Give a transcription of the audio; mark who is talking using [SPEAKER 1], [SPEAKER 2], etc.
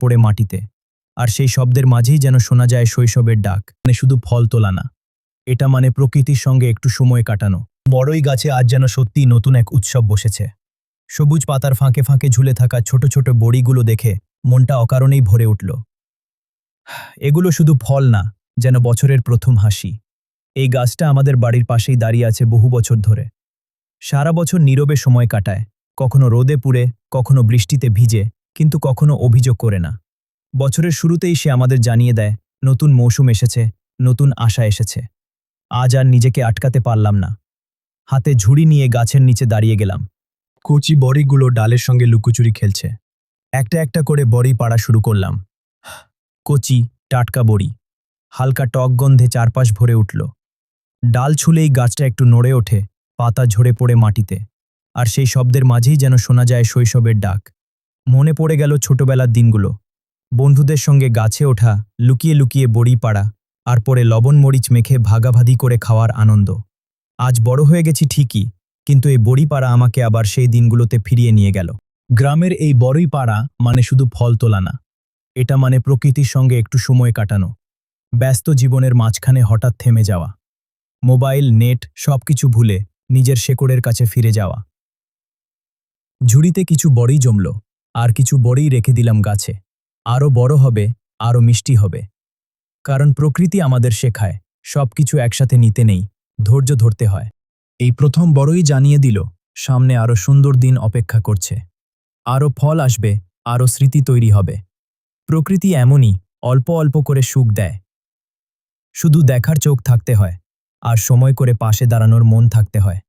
[SPEAKER 1] পড়ে মাটিতে, আর সেই শব্দের মাঝেই যেন শোনা যায় শৈশবের ডাক। মানে শুধু ফল তোলা না, এটা মানে প্রকৃতির সঙ্গে একটু সময় কাটানো। বড়ই গাছে আজ যেন সত্যিই নতুন এক উৎসব বসেছে। সবুজ পাতার ফাঁকে ফাঁকে ঝুলে থাকা ছোট ছোট বড়িগুলো দেখে মনটা অকারণেই ভরে উঠল। এগুলো শুধু ফল না, যেন বছরের প্রথম হাসি। এই গাছটা আমাদের বাড়ির পাশেই দাঁড়িয়ে আছে বহু বছর ধরে। সারা বছর নীরবে সময় কাটায়, কখনো রোদে পুড়ে, কখনো বৃষ্টিতে ভিজে, কিন্তু কখনো অভিযোগ করে না। বছরের শুরুতেই সে আমাদের জানিয়ে দেয়, নতুন মৌসুম এসেছে, নতুন আশা এসেছে। আজ আর নিজেকে আটকাতে পারলাম না। হাতে ঝুড়ি নিয়ে গাছের নিচে দাঁড়িয়ে গেলাম। কচি বড়িগুলো ডালের সঙ্গে লুকোচুরি খেলছে। একটা একটা করে বড়ি পাড়া শুরু করলাম। কচি, টাটকা বড়ি, হালকা টক গন্ধে চারপাশ ভরে উঠল। ডাল ছুলেই গাছটা একটু নড়ে ওঠে, পাতা ঝরে পড়ে মাটিতে, আর সেই শব্দের মাঝেই যেন শোনা যায় শৈশবের ডাক। মনে পড়ে গেল ছোটবেলার দিনগুলো, বন্ধুদের সঙ্গে গাছে ওঠা, লুকিয়ে লুকিয়ে বড়ি পাড়া, আর পরে লবণ মরিচ মেখে ভাগাভাগি করে খাওয়ার আনন্দ। আজ বড় হয়ে গেছি ঠিকই, কিন্তু এই বড়ি পাড়া আমাকে আবার সেই দিনগুলোতে ফিরিয়ে নিয়ে গেল। গ্রামের এই বড়ই পাড়া মানে শুধু ফল তোলা না, এটা মানে প্রকৃতির সঙ্গে একটু সময় কাটানো। ব্যস্ত জীবনের মাঝখানে হঠাৎ থেমে যাওয়া, মোবাইল, নেট সবকিছু ভুলে নিজের শেকড়ের কাছে ফিরে যাওয়া। ঝুড়িতে কিছু বড়ি জমল, আর কিছু বড়ি রেখে দিলাম গাছে। আরও বড় হবে, আরও মিষ্টি হবে। কারণ প্রকৃতি আমাদের শেখায়, সবকিছু একসাথে নিতে নেই, ধৈর্য ধরতে হয়। এই প্রথম বড়ই জানিয়ে দিল, সামনে আরও সুন্দর দিন অপেক্ষা করছে। আরও ফল আসবে, আরও স্মৃতি তৈরি হবে। প্রকৃতি এমনই, অল্প অল্প করে সুখ দেয়। শুধু দেখার চোখ থাকতে হয়, আর সময় করে পাশে দাঁড়ানোর মন থাকতে হয়।